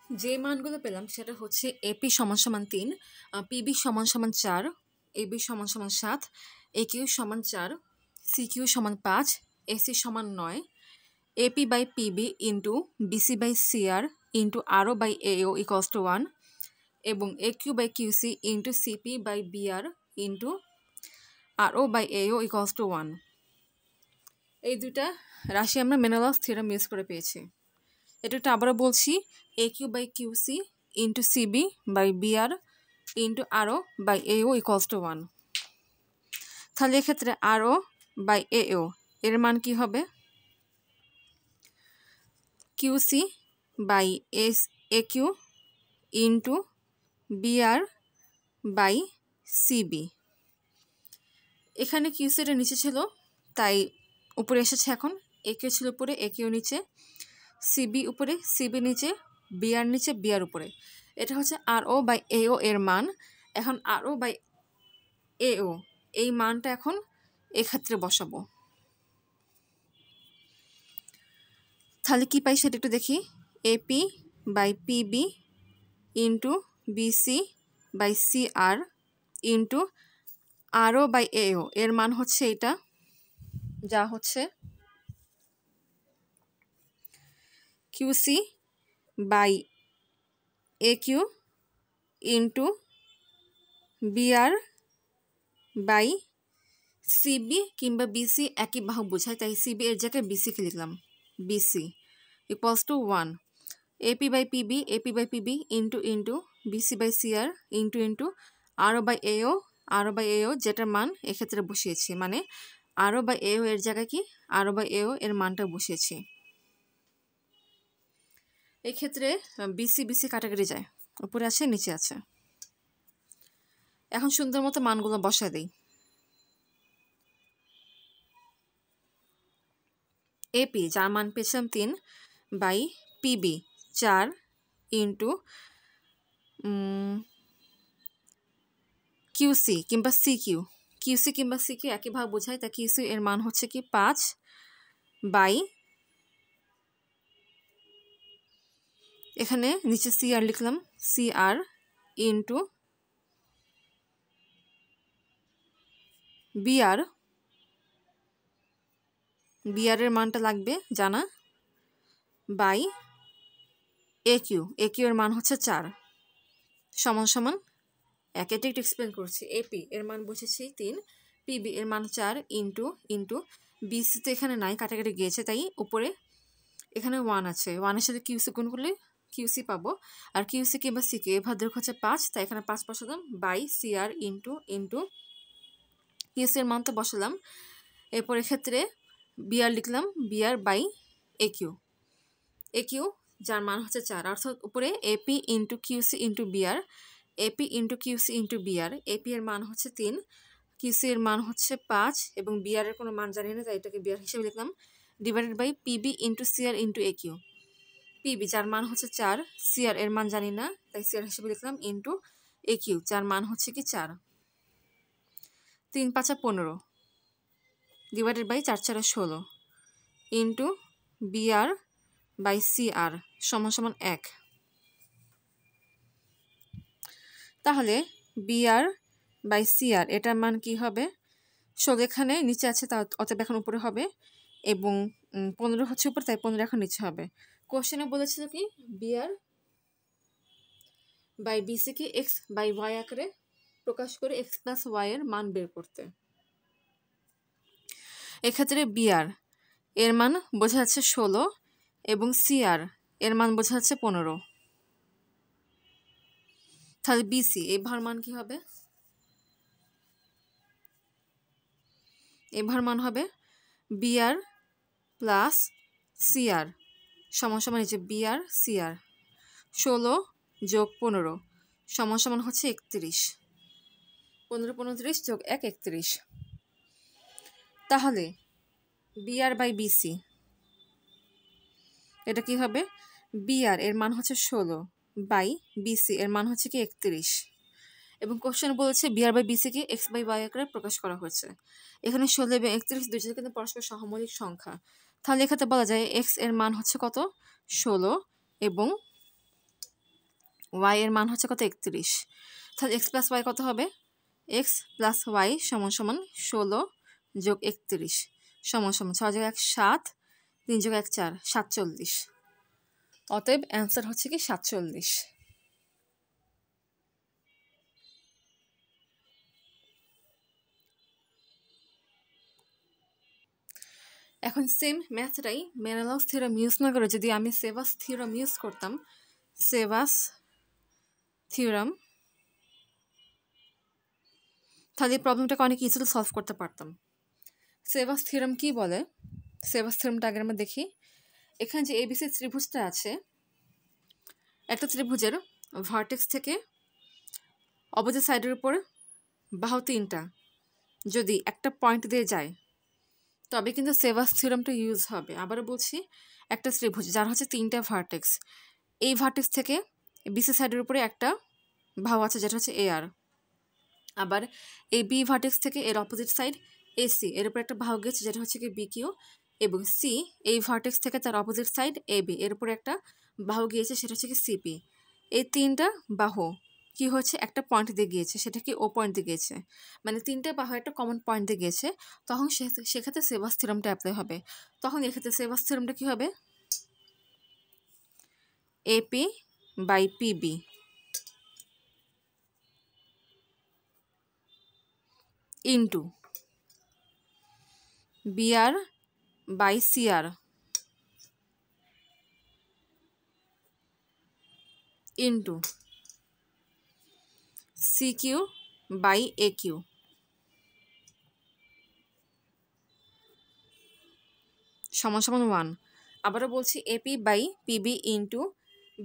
যে মানগুলো পেলাম সেটা হচ্ছে এপি সমান সমান 3, পিবি সমান সমান 4, এবি সমান সমান 7, একিউ সমান 4, সিকিউ সমান 5, এসি সমান 9, AP by PB into BC by CR into আরও বাই এও ইকলস টু 1 এবং AQ by QC into CP by BR into আরও বাই এও ইকলস টু 1। এই দুটা রাশি আমরা মেনেলাস থিওরাম ইউজ করে পেয়েছি। এটা একটু আবারও বলছি, A Q by QC into C B by BR into আরও বাই এও ইকলস টু 1। তাহলে এক্ষেত্রে আরও বাই এও এর মান কি হবে? QC by A Q into BR by CB. এখানে কিউসিটা নিচে ছিল তাই উপরে এসেছে, এখন এ কিউ ছিল উপরে, এ কিউ নিচে, সিবি উপরে, সিবি নিচে, বিআর নিচে, বিআর উপরে। এটা হচ্ছে আর ও বাই এও এর মান। এখন আর ও বাই এও এই মানটা এখন এক্ষেত্রে বসাবো। তাহলে কি পাই সেটা একটু দেখি। AP by PB into BC by CR into আরও বাই এও এর মান হচ্ছে এটা, যা হচ্ছে QC by A Q into BR by CB কিংবা বিসি একই বাহু বোঝায়, তাই সিবি এর জায়গায় বিসিকে লিখলাম, BC equals to 1। AP by PB into BC by CR into আরও বাই এও যেটার মান এক্ষেত্রে বসিয়েছি, মানে আরও বাই এও এর জায়গায় কি আরও বাই এও এর মানটা বসিয়েছি। এক্ষেত্রে বিসি কাটাকাটি যায়, উপরে আছে নিচে আছে। এখন সুন্দর মতো মানগুলো বসায় দিই। এপি যার মান পেয়েছিলাম 3 বাই পিবি 4 ইন্টু কিউসি কিংবা সিকিউ একই ভাগ বোঝায়, তা কিউসি এর মান হচ্ছে কি 5 বাই, এখানে নিচে সিআর লিখলাম, সিআর ইন্টু বিআর এর মানটা লাগবে জানা, বাই এ কিউ এর মান হচ্ছে 4 সমান সমান এক। এটা একটু এক্সপ্লেন করছি। এপি এর মান বসেছি 3, পিবি এর মান 4 ইন্টু বিসি তো এখানে নাই, কাটাকাটি গিয়েছে, তাই উপরে এখানে 1 আছে, 1 এর সাথে কিউসি গুণ করলে কিউসি পাবো, আর কিউসি কিংবা সিকিউ এ ভাদ্র হচ্ছে 5, তাই এখানে 5 বসালাম বাই সিআর ইন্টু কিউসি এর মান তো বসালাম। এরপর এক্ষেত্রে বিআর লিখলাম, বিআর বাই এ কিউ যার মান হচ্ছে 4, অর্থাৎ উপরে AP into QC into BR, AP into QC into BR. AP এর মান হচ্ছে 3, কিউসি এর মান হচ্ছে 5 এবং বিআর এর কোনো মান জানি না, তাই এটাকে বিআর হিসেবে লিখলাম, divided by PB into CR into A Q. PB যার মান হচ্ছে 4, সিআর এর মান জানি না, তাই সিআর হিসেবে লিখলাম, ইন্টু এ কিউ যার মান হচ্ছে কি 4। 3 5 15 divided by 4 4 16 into BR by CR সমান সমান 1। তাহলে বিআর বাই সিআর এটার মান কি হবে? 16 এখানে নিচে আছে, তা অতএব এখন উপরে হবে, এবং 15 হচ্ছে উপরে, তাই 15 এখন নিচে হবে। কোশ্চেনে বলেছিল কি বিআর বাই বিসি কে এক্স বাই ওয়াই আকারে প্রকাশ করে এক্স প্লাস ওয়াই এর মান বের করতে। এক্ষেত্রে বিআর এর মান বোঝা যাচ্ছে 16 এবং সিআর এর মান বোঝা যাচ্ছে 15। তাহলে বিসি এই ভার মান কি হবে? এই ভার মান হবে বিআর প্লাস সিআর সমান সমান হচ্ছে বিআর সিআর, 16 যোগ 15 সমান সমান হচ্ছে 31, 15 35 যোগ 1 31। তাহলে বিআর বাই বিসি এটা কি হবে? বিআর এর মান হচ্ছে 16 বাই বিসি এর মান হচ্ছে কি 31, এবং question BR by by BC কে এক্স বাই ওয়াই আকারে প্রকাশ করা হয়েছে। এখানে 16 এবং 31 দুইটি কিন্তু পরস্পর সহমৌলিক সংখ্যা, তাহলে এক্ষেত্রে বলা যায় এক্স এর মান হচ্ছে কত? 16 এবং ওয়াই এর মান হচ্ছে কত 31, তাহলে এক্স প্লাস ওয়াই কত হবে, এক্স প্লাস ওয়াই সমান সমান 16 যোগ 31 সমান সমান 6 যোগ 1 7, 3 যোগ 1 4, 47। অতএব অ্যান্সার হচ্ছে কি 47। এখন সেম ম্যাথটাই মেনেলস থিওরাম ইউজ না করে যদি আমি সেভাস থিওরাম ইউজ করতাম, সেভাস থিওরাম, তাহলে এই প্রবলেমটাকে অনেক ইজিলি সলভ করতে পারতাম। সেভাস থিওরাম কি বলে, সেভাস থিওরামটা আগে আমরা দেখি। এখানে যে এবিসি ত্রিভুজটা আছে, একটা ত্রিভুজের ভার্টেক্স থেকে অপোজিট সাইডের উপর বাহু 3টা যদি একটা পয়েন্ট দিয়ে যায় তবে কিন্তু সেভাস থিওরামটা ইউজ হবে। আবারও বলছি, একটা ত্রিভুজ যার হচ্ছে 3টা ভার্টেক্স, এই ভার্টেক্স থেকে বিসি সাইডের উপরে একটা বাহু আছে যেটা হচ্ছে এআর, আবার এই বি ভার্টেক্স থেকে এর অপোজিট সাইড এসি, এর উপর একটা বাহু গেছে যেটা হচ্ছে কি বিকিউ, এবং সি এই ভার্টেক্স থেকে তার অপোজিট সাইড এবি, এর উপরে একটা বাহু গিয়েছে সেটা হচ্ছে কি সিপি। এই 3টা বাহু কি হচ্ছে একটা পয়েন্ট দিয়ে গিয়েছে, সেটা কি ও পয়েন্ট দিয়ে গিয়েছে, মানে 3টা বাহু একটা কমন পয়েন্ট দিয়ে গিয়েছে, তখন সেক্ষেত্রে সেভাস থিওরামটা অ্যাপ্লাই হবে। তখন এক্ষেত্রে সেভাস থিওরামটা কি হবে, AP by PB into BR by CR into CQ by AQ সমান সমান 1। আবারও বলছি, AP by PB into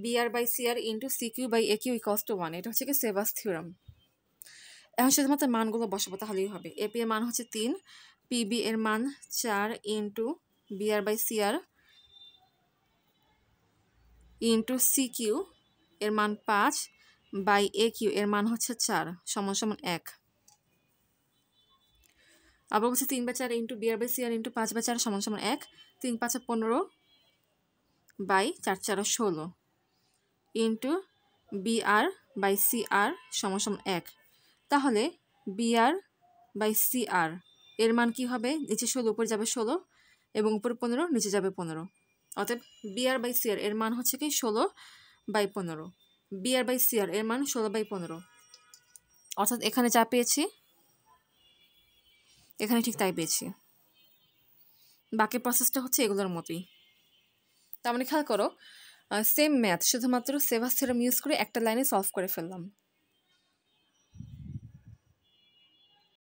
BR by CR into CQ by AQ equals to 1। এটা হচ্ছে কি সেভাস থিওরাম। এখন শুধুমাত্র মানগুলো বসাবো তাহলেই হবে। এপি এর মান হচ্ছে 3, পিবি এর মান 4 into BR by CR into CQ এর মান 5 বাই একিউ এর মান হচ্ছে 4 সমান সমান 1। আবার বলছি 3/4 into BR by CR into 5/4 সমান সমান 1, 3×5 15 by 4×4 16 into BR by CR সমান সমান 1। তাহলে বিআর বাই সিআর এর মান কি হবে, নিচে 16 উপরে যাবে 16 এবং উপরে 15 নিচে যাবে 15। অতএব বিআর বাই সিআর এর মান হচ্ছে কি 16/15, বিআর বাই সিআর এর মান 16/15। অর্থাৎ এখানে যা পেয়েছি এখানে ঠিক তাই পেয়েছি। বাকি প্রসেসটা হচ্ছে এগুলোর মতোই। তার মানে খেয়াল করো, সেম ম্যাথ শুধুমাত্র সেভাস থিওরাম ইউজ করে একটা লাইনে সলভ করে ফেললাম।